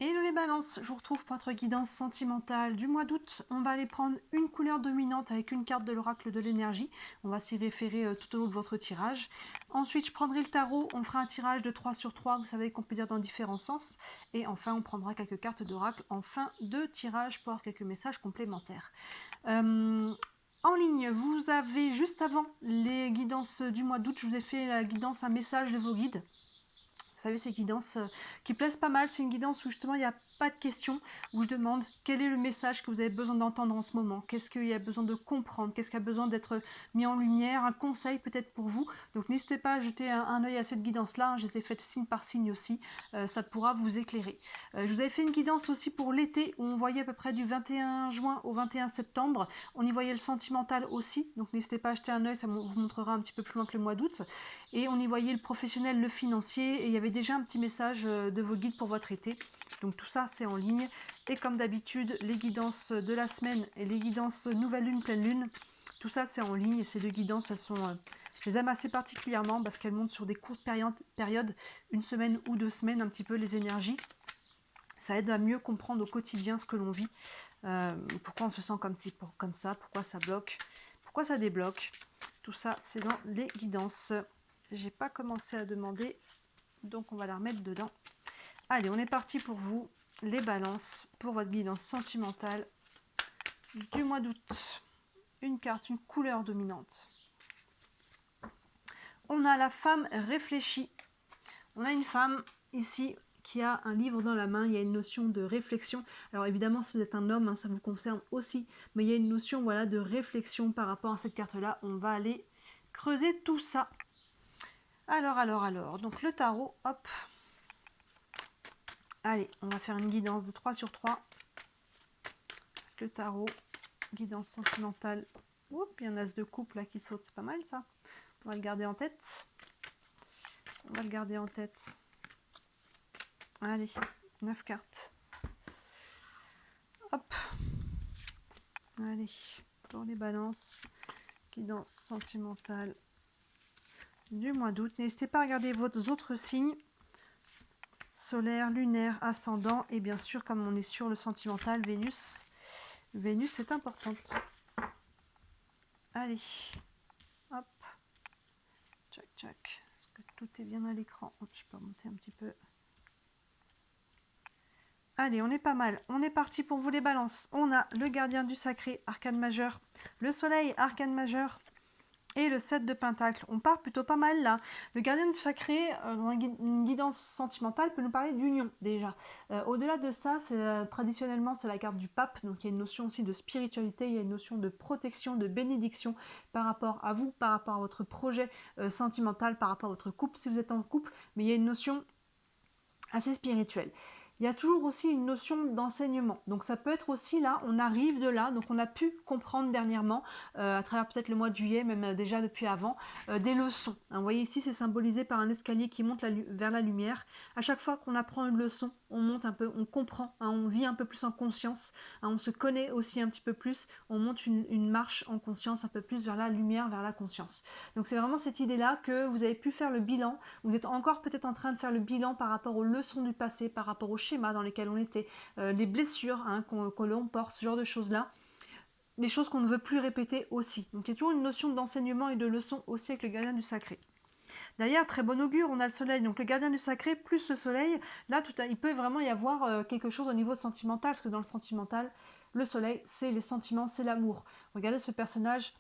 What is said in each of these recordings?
Hello les balances, je vous retrouve pour notre guidance sentimentale du mois d'août. On va aller prendre une couleur dominante avec une carte de l'oracle de l'énergie. On va s'y référer tout au long de votre tirage. Ensuite, je prendrai le tarot, on fera un tirage de 3 sur 3, vous savez qu'on peut dire dans différents sens. Et enfin, on prendra quelques cartes d'oracle en fin de tirage pour avoir quelques messages complémentaires. En ligne, vous avez juste avant les guidances du mois d'août, je vous ai fait la guidance, un message de vos guides. Vous savez, ces guidances qui plaisent pas mal, c'est une guidance où justement il n'y a pas de questions, où je demande quel est le message que vous avez besoin d'entendre en ce moment, qu'est-ce qu'il y a besoin de comprendre, qu'est-ce qui a besoin d'être mis en lumière, un conseil peut-être pour vous. Donc n'hésitez pas à jeter un œil à cette guidance-là, je les ai faites signe par signe aussi, ça pourra vous éclairer. Je vous avais fait une guidance aussi pour l'été, où on voyait à peu près du 21 juin au 21 septembre, on y voyait le sentimental aussi, donc n'hésitez pas à jeter un œil, ça vous montrera un petit peu plus loin que le mois d'août. Et on y voyait le professionnel, le financier, et il y avait déjà un petit message de vos guides pour votre été. Donc tout ça, c'est en ligne. Et comme d'habitude, les guidances de la semaine et les guidances nouvelle lune, pleine lune, tout ça, c'est en ligne. Et ces deux guidances, elles sont, je les aime assez particulièrement parce qu'elles montent sur des courtes périodes, une semaine ou 2 semaines, un petit peu les énergies. Ça aide à mieux comprendre au quotidien ce que l'on vit. Pourquoi on se sent comme ci, comme ça, pourquoi ça bloque, pourquoi ça débloque. Tout ça, c'est dans les guidances. J'ai pas commencé à demander, donc on va la remettre dedans. Allez, on est parti pour vous, les balances, pour votre guidance sentimentale du mois d'août. Une carte, une couleur dominante. On a la femme réfléchie. On a une femme ici qui a un livre dans la main, il y a une notion de réflexion. Alors évidemment, si vous êtes un homme, hein, ça vous concerne aussi, mais il y a une notion, voilà, de réflexion par rapport à cette carte-là. On va aller creuser tout ça. Alors, donc le tarot, hop. Allez, on va faire une guidance de 3 sur 3. Le tarot, guidance sentimentale. Oups, il y a un as de coupe là qui saute, c'est pas mal ça. On va le garder en tête. On va le garder en tête. Allez, 9 cartes. Hop. Allez, pour les balances, guidance sentimentale du mois d'août. N'hésitez pas à regarder vos autres signes. Solaire, lunaire, ascendant et bien sûr, comme on est sur le sentimental, Vénus. Vénus est importante. Allez, hop, tchac tchac. Est-ce que tout est bien à l'écran? Je peux remonter un petit peu. Allez, on est pas mal. On est parti pour vous les balances. On a le gardien du sacré, arcane majeur, le soleil, arcane majeur, et le 7 de pentacle. On part plutôt pas mal là. Le gardien du sacré, dans une guidance sentimentale, peut nous parler d'union déjà. Au-delà de ça, traditionnellement, c'est la carte du pape. Donc il y a une notion aussi de spiritualité, il y a une notion de protection, de bénédiction par rapport à vous, par rapport à votre projet sentimental, par rapport à votre couple, si vous êtes en couple. Mais il y a une notion assez spirituelle. Il y a toujours aussi une notion d'enseignement. Donc ça peut être aussi là, on arrive de là, donc on a pu comprendre dernièrement, à travers peut-être le mois de juillet, même déjà depuis avant, des leçons. Hein, vous voyez ici, c'est symbolisé par un escalier qui monte vers la lumière. À chaque fois qu'on apprend une leçon, on monte un peu, on comprend, hein, on vit un peu plus en conscience, hein, on se connaît aussi un petit peu plus, on monte une marche en conscience un peu plus vers la lumière, vers la conscience. Donc c'est vraiment cette idée-là que vous avez pu faire le bilan, vous êtes encore peut-être en train de faire le bilan par rapport aux leçons du passé, par rapport aux schémas dans lesquels on était, les blessures hein, que l'on porte, ce genre de choses-là. Des choses qu'on ne veut plus répéter aussi. Donc il y a toujours une notion d'enseignement et de leçon aussi avec le gardien du sacré. D'ailleurs, très bon augure, on a le soleil, donc le gardien du sacré plus le soleil, là il peut vraiment y avoir quelque chose au niveau sentimental, parce que dans le sentimental, le soleil, c'est les sentiments, c'est l'amour. Regardez ce personnage,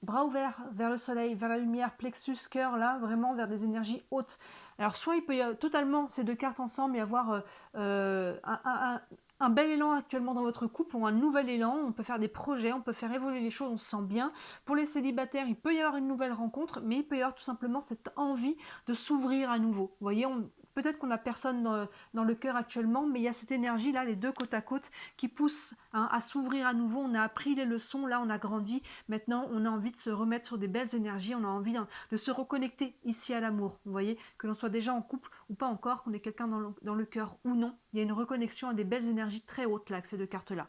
bras ouverts vers le soleil, vers la lumière, plexus, cœur, là, vraiment vers des énergies hautes. Alors, soit il peut y avoir totalement ces deux cartes ensemble et avoir un bel élan actuellement dans votre couple ou un nouvel élan, on peut faire des projets, on peut faire évoluer les choses, on se sent bien. Pour les célibataires, il peut y avoir une nouvelle rencontre, mais il peut y avoir tout simplement cette envie de s'ouvrir à nouveau. Vous voyez, peut-être qu'on n'a personne dans le cœur actuellement, mais il y a cette énergie-là, les deux côte à côte, qui poussent hein, à s'ouvrir à nouveau. On a appris les leçons, là on a grandi, maintenant on a envie de se remettre sur des belles énergies, on a envie de se reconnecter ici à l'amour. Vous voyez, que l'on soit déjà en couple ou pas encore, qu'on ait quelqu'un dans le cœur ou non, il y a une reconnexion à des belles énergies très hautes là, avec ces deux cartes-là.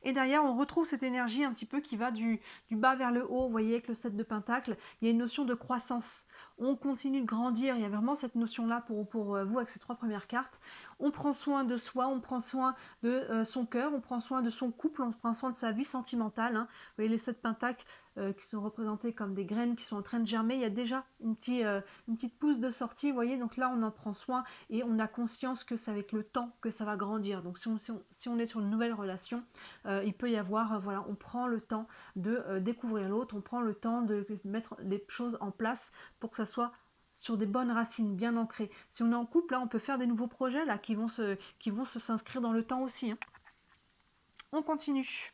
Et derrière, on retrouve cette énergie un petit peu qui va du bas vers le haut. Vous voyez, avec le 7 de Pentacle, il y a une notion de croissance. On continue de grandir. Il y a vraiment cette notion-là pour vous avec ces 3 premières cartes. On prend soin de soi, on prend soin de son cœur, on prend soin de son couple, on prend soin de sa vie sentimentale. Hein. Vous voyez les 7 pentacles qui sont représentés comme des graines qui sont en train de germer. Il y a déjà une petite pousse de sortie, vous voyez. Donc là, on en prend soin et on a conscience que c'est avec le temps que ça va grandir. Donc si on est sur une nouvelle relation, il peut y avoir, voilà, on prend le temps de découvrir l'autre, on prend le temps de mettre les choses en place pour que ça soit sur des bonnes racines, bien ancrées. Si on est en couple, là, on peut faire des nouveaux projets là, qui vont s'inscrire dans le temps aussi. Hein. On continue.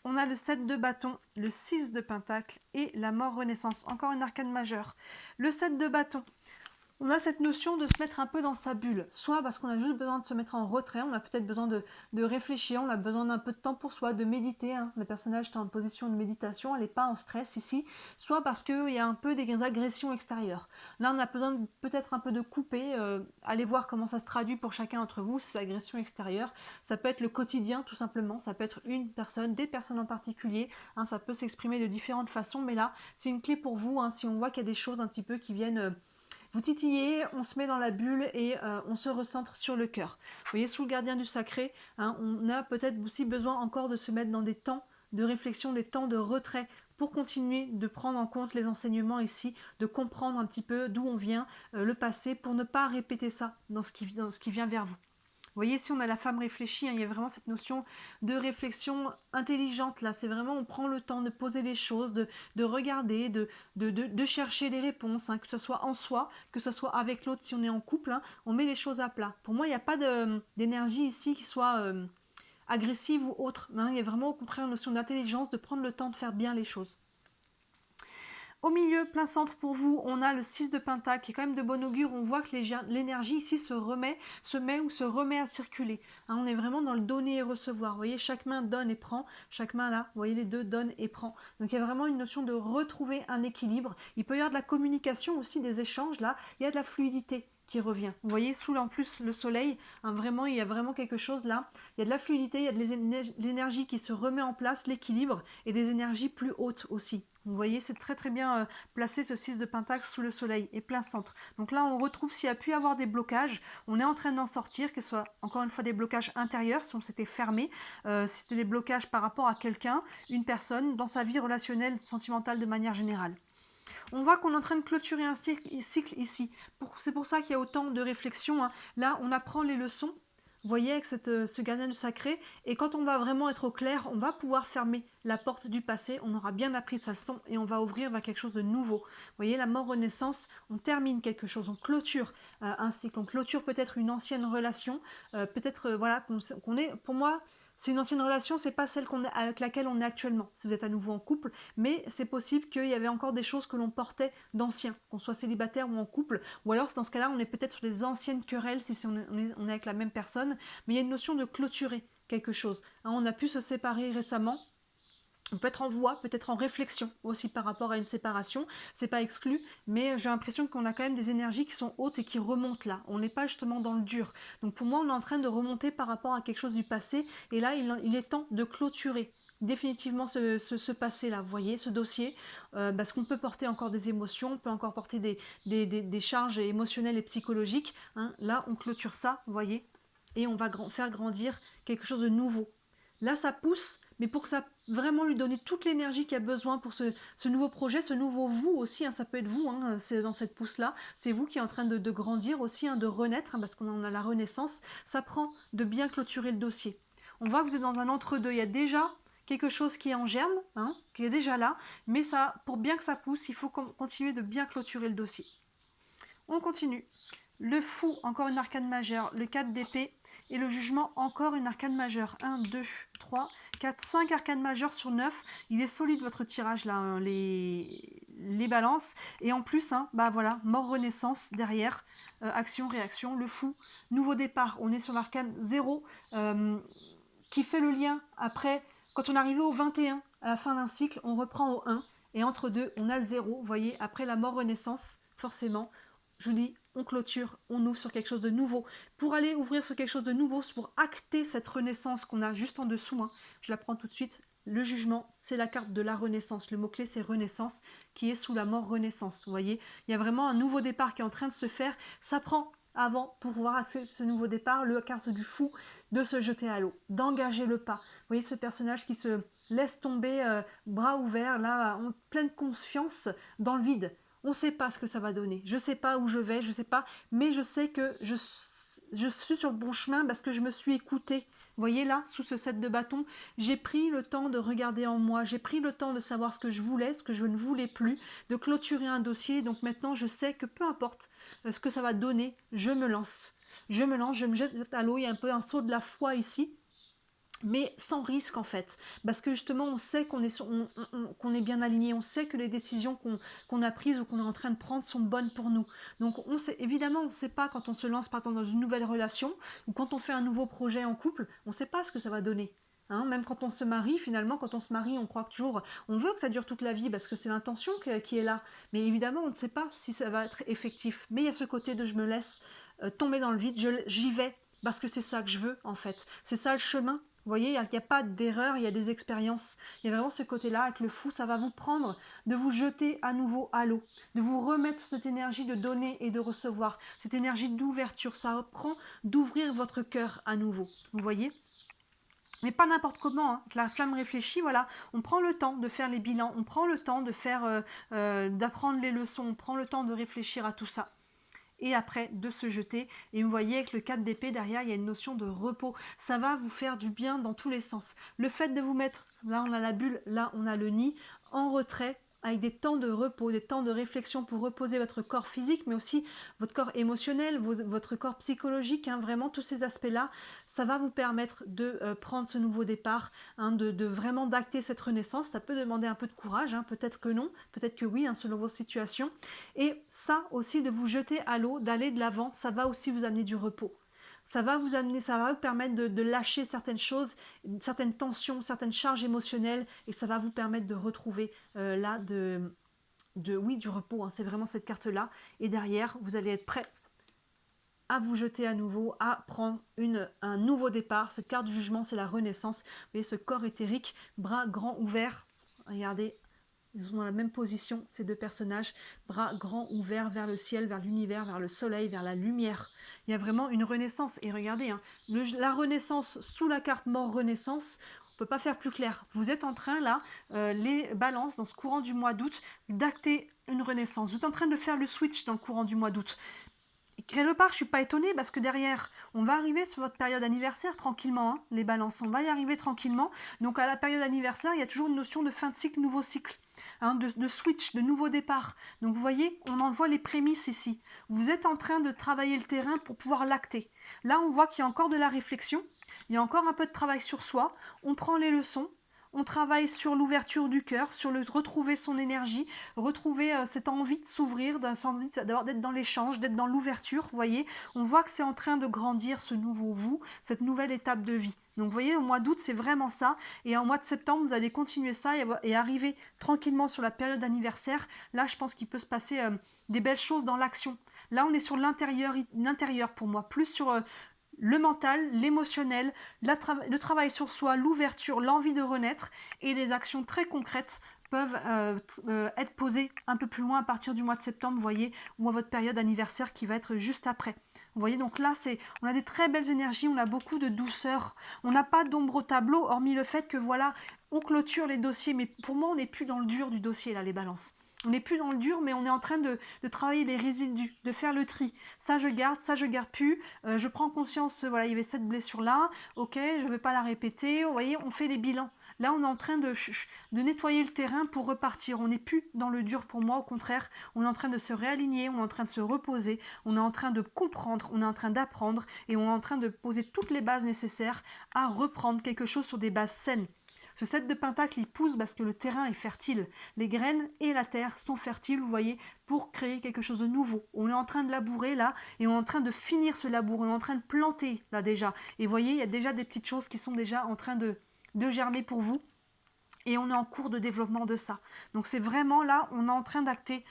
On a le 7 de bâton, le 6 de pentacle et la mort renaissance. Encore une arcane majeure. Le 7 de bâton. On a cette notion de se mettre un peu dans sa bulle, soit parce qu'on a juste besoin de se mettre en retrait, on a peut-être besoin de réfléchir, on a besoin d'un peu de temps pour soi, de méditer. Hein. Le personnage est en position de méditation, elle n'est pas en stress ici, soit parce qu'il y a un peu des agressions extérieures. Là, on a besoin peut-être un peu de couper, allez voir comment ça se traduit pour chacun d'entre vous, ces agressions extérieures. Ça peut être le quotidien, tout simplement, ça peut être une personne, des personnes en particulier, hein, ça peut s'exprimer de différentes façons, mais là, c'est une clé pour vous, hein, si on voit qu'il y a des choses un petit peu qui viennent... vous titillez, on se met dans la bulle et on se recentre sur le cœur. Vous voyez, sous le gardien du sacré, hein, on a peut-être aussi besoin encore de se mettre dans des temps de réflexion, des temps de retrait pour continuer de prendre en compte les enseignements ici, de comprendre un petit peu d'où on vient, le passé, pour ne pas répéter ça dans ce qui vient vers vous. Vous voyez, si on a la femme réfléchie, hein, il y a vraiment cette notion de réflexion intelligente là. C'est vraiment, on prend le temps de poser les choses, de regarder, de chercher des réponses, hein, que ce soit en soi, que ce soit avec l'autre si on est en couple. Hein, on met les choses à plat. Pour moi, il n'y a pas d'énergie ici qui soit agressive ou autre. Hein, il y a vraiment au contraire une notion d'intelligence, de prendre le temps de faire bien les choses. Au milieu, plein centre pour vous, on a le 6 de pentacle qui est quand même de bon augure. On voit que l'énergie ici se remet à circuler. Hein, on est vraiment dans le donner et recevoir. Vous voyez, chaque main donne et prend. Chaque main là, vous voyez, les deux donnent et prend. Donc il y a vraiment une notion de retrouver un équilibre. Il peut y avoir de la communication aussi, des échanges là. Il y a de la fluidité qui revient. Vous voyez, sous en plus le soleil, hein, vraiment, il y a vraiment quelque chose là. Il y a de la fluidité, il y a de l'énergie qui se remet en place, l'équilibre, et des énergies plus hautes aussi. Vous voyez, c'est très très bien placé ce 6 de pentacle sous le soleil et plein centre. Donc là, on retrouve s'il y a pu y avoir des blocages, on est en train d'en sortir, que ce soit encore une fois des blocages intérieurs, si on s'était fermé, si c'était des blocages par rapport à quelqu'un, une personne, dans sa vie relationnelle, sentimentale de manière générale. On voit qu'on est en train de clôturer un cycle ici. C'est pour ça qu'il y a autant de réflexions. Hein. Là, on apprend les leçons. Vous voyez, avec ce gardien du sacré. Et quand on va vraiment être au clair, on va pouvoir fermer la porte du passé. On aura bien appris sa leçon et on va ouvrir vers quelque chose de nouveau. Vous voyez, la mort renaissance, on termine quelque chose. On clôture un cycle. On clôture peut-être une ancienne relation. Peut-être, voilà, qu'on est... Pour moi... C'est une ancienne relation, c'est pas celle avec laquelle on est actuellement, si vous êtes à nouveau en couple, mais c'est possible qu'il y avait encore des choses que l'on portait d'anciens, qu'on soit célibataire ou en couple, ou alors dans ce cas-là, on est peut-être sur les anciennes querelles si on est avec la même personne, mais il y a une notion de clôturer quelque chose. Hein, on a pu se séparer récemment. On peut être en voie, peut-être en réflexion aussi par rapport à une séparation, c'est pas exclu, mais j'ai l'impression qu'on a quand même des énergies qui sont hautes et qui remontent là. On n'est pas justement dans le dur. Donc pour moi, on est en train de remonter par rapport à quelque chose du passé, et là, il est temps de clôturer définitivement ce passé-là, vous voyez, ce dossier, parce qu'on peut porter encore des émotions, on peut encore porter des charges émotionnelles et psychologiques. Hein. Là, on clôture ça, vous voyez, et on va faire grandir quelque chose de nouveau. Là, ça pousse, mais pour que ça vraiment lui donner toute l'énergie qu'il a besoin pour ce nouveau projet, ce nouveau vous aussi, hein, ça peut être vous, hein, c'est dans cette pousse-là, c'est vous qui est en train de grandir aussi, hein, de renaître, hein, parce qu'on en a la renaissance, ça prend de bien clôturer le dossier. On voit que vous êtes dans un entre-deux, il y a déjà quelque chose qui est en germe, hein, qui est déjà là, mais ça, pour bien que ça pousse, il faut continuer de bien clôturer le dossier. On continue. Le fou, encore une arcane majeure, le 4 d'épée, et le jugement, encore une arcane majeure. 1, 2, 3, 4, 5 arcanes majeures sur 9. Il est solide votre tirage là, hein, les balances. Et en plus, hein, bah voilà, mort renaissance derrière, action, réaction, le fou, nouveau départ. On est sur l'arcane 0 qui fait le lien après, quand on est arrivé au 21, à la fin d'un cycle, on reprend au 1. Et entre deux, on a le 0, vous voyez, après la mort renaissance, forcément. Je vous dis, on clôture, on ouvre sur quelque chose de nouveau. Pour aller ouvrir sur quelque chose de nouveau, c'est pour acter cette renaissance qu'on a juste en dessous. Hein. Je la prends tout de suite. Le jugement, c'est la carte de la renaissance. Le mot-clé, c'est renaissance, qui est sous la mort renaissance. Vous voyez, il y a vraiment un nouveau départ qui est en train de se faire. Ça prend avant, pour pouvoir accéder à ce nouveau départ, la carte du fou, de se jeter à l'eau, d'engager le pas. Vous voyez ce personnage qui se laisse tomber, bras ouverts, là, en pleine confiance, dans le vide. On ne sait pas ce que ça va donner. Je ne sais pas où je vais, je ne sais pas, mais je sais que je suis sur le bon chemin parce que je me suis écoutée. Vous voyez là, sous ce set de bâtons, j'ai pris le temps de regarder en moi, j'ai pris le temps de savoir ce que je voulais, ce que je ne voulais plus, de clôturer un dossier. Donc maintenant, je sais que peu importe ce que ça va donner, je me lance. Je me lance, je me jette à l'eau, il y a un peu un saut de la foi ici. Mais sans risque en fait, parce que justement on sait qu'on est, qu'on est bien aligné, on sait que les décisions qu'on a prises ou qu'on est en train de prendre sont bonnes pour nous. Donc on sait, évidemment on ne sait pas quand on se lance par exemple dans une nouvelle relation ou quand on fait un nouveau projet en couple, on ne sait pas ce que ça va donner. Hein, même quand on se marie, finalement, quand on se marie, on croit toujours, on veut que ça dure toute la vie parce que c'est l'intention qui est là. Mais évidemment, on ne sait pas si ça va être effectif. Mais il y a ce côté de je me laisse tomber dans le vide, j'y vais parce que c'est ça que je veux en fait. C'est ça le chemin. Vous voyez, il n'y a pas d'erreur, il y a des expériences. Il y a vraiment ce côté-là avec le fou, ça va vous prendre de vous jeter à nouveau à l'eau, de vous remettre sur cette énergie de donner et de recevoir, cette énergie d'ouverture. Ça reprend d'ouvrir votre cœur à nouveau. Vous voyez ? Mais pas n'importe comment, hein. La flamme réfléchit, voilà, on prend le temps de faire les bilans, on prend le temps de faire, d'apprendre les leçons, on prend le temps de réfléchir à tout ça. Et après de se jeter. Et vous voyez avec le 4 d'épée derrière, il y a une notion de repos. Ça va vous faire du bien dans tous les sens. Le fait de vous mettre, là on a la bulle, là on a le nid, en retrait, avec des temps de repos, des temps de réflexion pour reposer votre corps physique, mais aussi votre corps émotionnel, votre corps psychologique, hein, vraiment tous ces aspects-là, ça va vous permettre de prendre ce nouveau départ, hein, de vraiment d'acter cette renaissance. Ça peut demander un peu de courage, hein, peut-être que non, peut-être que oui, hein, selon vos situations. Et ça aussi, de vous jeter à l'eau, d'aller de l'avant, ça va aussi vous amener du repos. Ça va vous amener, ça va vous permettre de lâcher certaines choses, certaines tensions, certaines charges émotionnelles, et ça va vous permettre de retrouver là oui, du repos. Hein, c'est vraiment cette carte-là. Et derrière, vous allez être prêt à vous jeter à nouveau, à prendre un nouveau départ. Cette carte du jugement, c'est la renaissance. Vous voyez ce corps éthérique, bras grands ouverts. Regardez, ils sont dans la même position, ces deux personnages, bras grands ouverts vers le ciel, vers l'univers, vers le soleil, vers la lumière. Il y a vraiment une renaissance. Et regardez, hein, la renaissance sous la carte mort renaissance, on ne peut pas faire plus clair. Vous êtes en train, là, les balances, dans ce courant du mois d'août, d'acter une renaissance. Vous êtes en train de faire le switch dans le courant du mois d'août. Quelque part, je ne suis pas étonnée parce que derrière, on va arriver sur votre période anniversaire tranquillement, hein, les balances, on va y arriver tranquillement. Donc à la période anniversaire, il y a toujours une notion de fin de cycle, nouveau cycle, hein, de switch, de nouveau départ. Donc vous voyez, on en voit les prémices ici. Vous êtes en train de travailler le terrain pour pouvoir l'acter. Là, on voit qu'il y a encore de la réflexion, il y a encore un peu de travail sur soi, on prend les leçons. On travaille sur l'ouverture du cœur, sur retrouver son énergie, retrouver cette envie de s'ouvrir, d'être dans l'échange, d'être dans l'ouverture. Vous voyez, on voit que c'est en train de grandir ce nouveau vous, cette nouvelle étape de vie. Donc vous voyez, au mois d'août, c'est vraiment ça. Et en mois de septembre, vous allez continuer ça et arriver tranquillement sur la période anniversaire. Là, je pense qu'il peut se passer des belles choses dans l'action. Là, on est sur l'intérieur pour moi, plus sur le mental, l'émotionnel, le travail sur soi, l'ouverture, l'envie de renaître et les actions très concrètes peuvent être posées un peu plus loin à partir du mois de septembre, vous voyez, ou à votre période anniversaire qui va être juste après. Vous voyez, donc là, on a des très belles énergies, on a beaucoup de douceur, on n'a pas d'ombre au tableau, hormis le fait que voilà, on clôture les dossiers, mais pour moi, on n'est plus dans le dur du dossier, là, les balances. On n'est plus dans le dur, mais on est en train de travailler les résidus, de faire le tri. Ça, je garde plus. Je prends conscience, voilà, il y avait cette blessure-là. Ok, je ne vais pas la répéter. Vous voyez, on fait les bilans. Là, on est en train de nettoyer le terrain pour repartir. On n'est plus dans le dur pour moi. Au contraire, on est en train de se réaligner, on est en train de se reposer, on est en train de comprendre, on est en train d'apprendre et on est en train de poser toutes les bases nécessaires à reprendre quelque chose sur des bases saines. Ce 7 de pentacle, il pousse parce que le terrain est fertile. Les graines et la terre sont fertiles, vous voyez, pour créer quelque chose de nouveau. On est en train de labourer là, et on est en train de finir ce labour. On est en train de planter là déjà. Et vous voyez, il y a déjà des petites choses qui sont déjà en train de germer pour vous. Et on est en cours de développement de ça. Donc c'est vraiment là, on est en train d'acter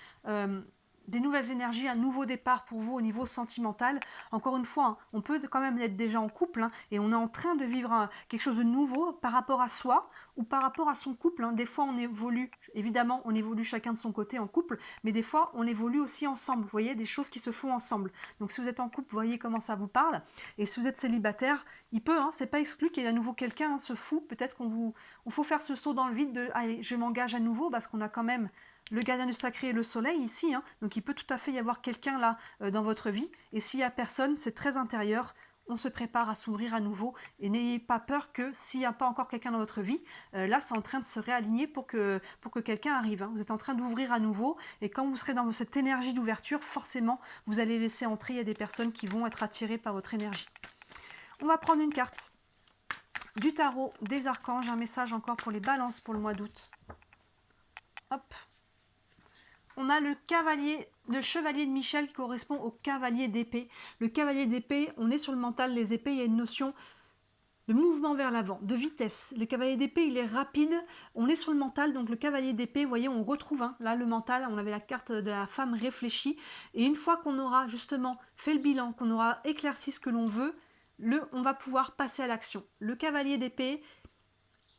des nouvelles énergies, un nouveau départ pour vous au niveau sentimental. Encore une fois, hein, on peut quand même être déjà en couple hein, et on est en train de vivre quelque chose de nouveau par rapport à soi ou par rapport à son couple. Hein. Des fois, on évolue, évidemment, on évolue chacun de son côté en couple, mais des fois, on évolue aussi ensemble. Vous voyez, des choses qui se font ensemble. Donc, si vous êtes en couple, vous voyez comment ça vous parle. Et si vous êtes célibataire, il peut, hein, c'est pas exclu qu'il y ait à nouveau quelqu'un, hein, ce fou. Peut-être il faut faire ce saut dans le vide de, allez, je m'engage à nouveau parce qu'on a quand même le gardien du sacré et le soleil ici, hein, donc il peut tout à fait y avoir quelqu'un là dans votre vie, et s'il n'y a personne, c'est très intérieur, on se prépare à s'ouvrir à nouveau, et n'ayez pas peur que s'il n'y a pas encore quelqu'un dans votre vie, là c'est en train de se réaligner pour que quelqu'un arrive, hein. Vous êtes en train d'ouvrir à nouveau, et quand vous serez dans cette énergie d'ouverture, forcément, vous allez laisser entrer, il y a des personnes qui vont être attirées par votre énergie. On va prendre une carte du tarot des archanges, un message encore pour les balances pour le mois d'août. Hop. On a le chevalier de Michel qui correspond au cavalier d'épée. Le cavalier d'épée, on est sur le mental, les épées, il y a une notion de mouvement vers l'avant, de vitesse. Le cavalier d'épée, il est rapide, on est sur le mental, donc le cavalier d'épée, vous voyez, on retrouve hein, là le mental, on avait la carte de la femme réfléchie, et une fois qu'on aura justement fait le bilan, qu'on aura éclairci ce que l'on veut, on va pouvoir passer à l'action. Le cavalier d'épée,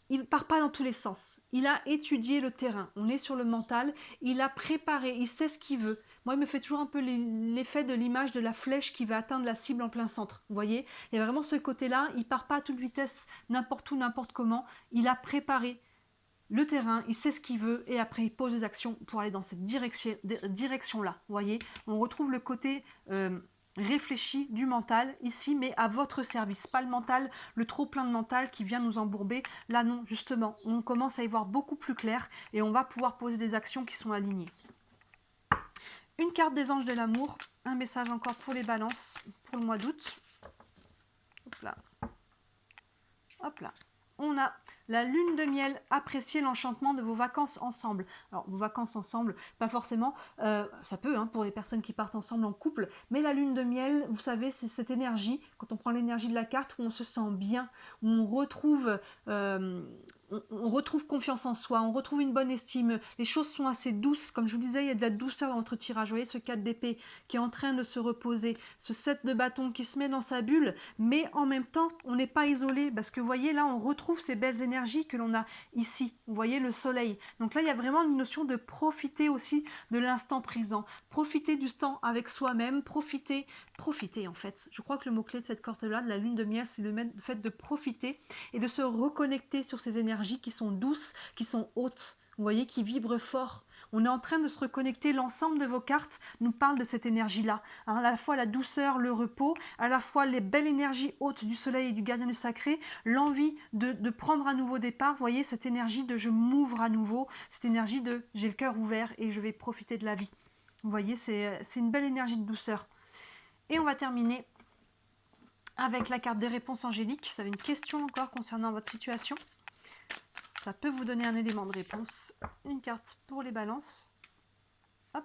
il ne part pas dans tous les sens. Il a étudié le terrain. On est sur le mental. Il a préparé. Il sait ce qu'il veut. Moi, il me fait toujours un peu l'effet de l'image de la flèche qui va atteindre la cible en plein centre. Vous voyez, il y a vraiment ce côté-là. Il ne part pas à toute vitesse, n'importe où, n'importe comment. Il a préparé le terrain. Il sait ce qu'il veut. Et après, il pose des actions pour aller dans cette direction-là. Vous voyez, on retrouve le côté réfléchi du mental ici, mais à votre service, pas le mental, le trop plein de mental qui vient nous embourber. Là non, justement, on commence à y voir beaucoup plus clair et on va pouvoir poser des actions qui sont alignées. Une carte des anges de l'amour, un message encore pour les balances pour le mois d'août. Hop là. Hop là. On a la lune de miel, appréciez l'enchantement de vos vacances ensemble. Alors, vos vacances ensemble, pas forcément, ça peut hein, pour les personnes qui partent ensemble en couple, mais la lune de miel, vous savez, c'est cette énergie, quand on prend l'énergie de la carte, où on se sent bien, où on retrouve confiance en soi, on retrouve une bonne estime, les choses sont assez douces, comme je vous disais, il y a de la douceur dans votre tirage. Vous voyez ce 4 d'épée qui est en train de se reposer, ce 7 de bâton qui se met dans sa bulle, mais en même temps, on n'est pas isolé, parce que vous voyez, là, on retrouve ces belles énergies que l'on a ici. Vous voyez le soleil. Donc là, il y a vraiment une notion de profiter aussi de l'instant présent, profiter du temps avec soi-même, profiter en fait. Je crois que le mot-clé de cette carte-là, de la lune de miel, c'est le fait de profiter et de se reconnecter sur ces énergies qui sont douces, qui sont hautes, vous voyez, qui vibrent fort. On est en train de se reconnecter, l'ensemble de vos cartes nous parle de cette énergie-là. Hein, à la fois la douceur, le repos, à la fois les belles énergies hautes du soleil et du gardien du sacré, l'envie de prendre un nouveau départ, vous voyez, cette énergie de je m'ouvre à nouveau, cette énergie de j'ai le cœur ouvert et je vais profiter de la vie. Vous voyez, c'est une belle énergie de douceur. Et on va terminer avec la carte des réponses angéliques. Ça avait une question encore concernant votre situation. Ça peut vous donner un élément de réponse. Une carte pour les balances. Hop.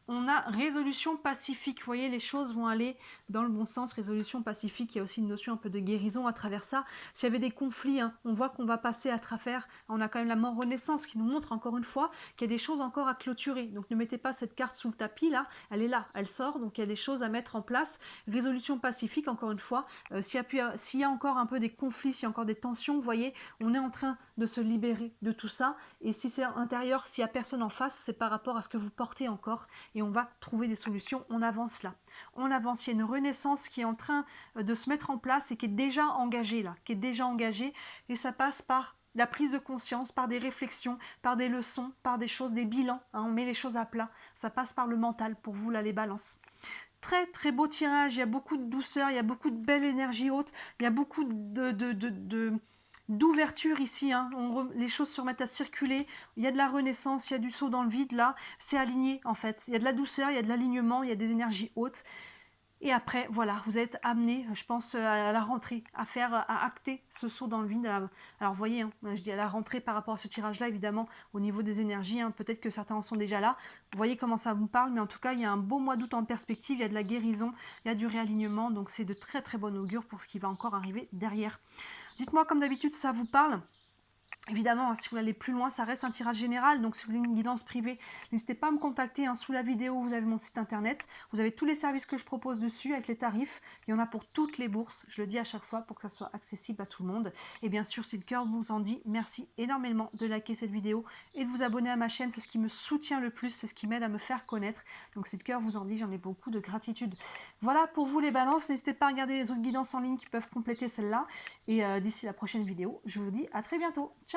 On a résolution pacifique. Vous voyez, les choses vont aller dans le bon sens. Résolution pacifique, il y a aussi une notion un peu de guérison à travers ça. S'il y avait des conflits, hein, on voit qu'on va passer à travers. On a quand même la mort renaissance qui nous montre encore une fois qu'il y a des choses encore à clôturer. Donc ne mettez pas cette carte sous le tapis là. Elle est là, elle sort. Donc il y a des choses à mettre en place. Résolution pacifique, encore une fois. S'il y a encore un peu des conflits, s'il y a encore des tensions, vous voyez, on est en train de se libérer de tout ça. Et si c'est intérieur, s'il n'y a personne en face, c'est par rapport à ce que vous portez encore. Et on va trouver des solutions, on avance là. On avance, il y a une renaissance qui est en train de se mettre en place et qui est déjà engagée là, et ça passe par la prise de conscience, par des réflexions, par des leçons, par des choses, des bilans, hein, on met les choses à plat, ça passe par le mental pour vous là les balances. Très très beau tirage, il y a beaucoup de douceur, il y a beaucoup de belle énergie haute, il y a beaucoup d'ouverture ici, hein. Les choses se remettent à circuler, il y a de la renaissance, il y a du saut dans le vide là, c'est aligné en fait, il y a de la douceur, il y a de l'alignement, il y a des énergies hautes, et après voilà, vous êtes amené, je pense à la rentrée, à acter ce saut dans le vide. Alors vous voyez, hein, je dis à la rentrée par rapport à ce tirage là évidemment, au niveau des énergies, hein, peut-être que certains en sont déjà là, vous voyez comment ça vous parle, mais en tout cas il y a un beau mois d'août en perspective, il y a de la guérison, il y a du réalignement, donc c'est de très très bon augure pour ce qui va encore arriver derrière. Dites-moi comme d'habitude, ça vous parle? Évidemment, hein, si vous voulez aller plus loin, ça reste un tirage général, donc si vous voulez une guidance privée, n'hésitez pas à me contacter, hein. Sous la vidéo, vous avez mon site internet, vous avez tous les services que je propose dessus avec les tarifs, il y en a pour toutes les bourses, je le dis à chaque fois pour que ça soit accessible à tout le monde. Et bien sûr, si le cœur vous en dit, merci énormément de liker cette vidéo et de vous abonner à ma chaîne, c'est ce qui me soutient le plus, c'est ce qui m'aide à me faire connaître. Donc si le cœur vous en dit, j'en ai beaucoup de gratitude. Voilà pour vous les balances, n'hésitez pas à regarder les autres guidances en ligne qui peuvent compléter celle-là. Et d'ici la prochaine vidéo, je vous dis à très bientôt. Ciao!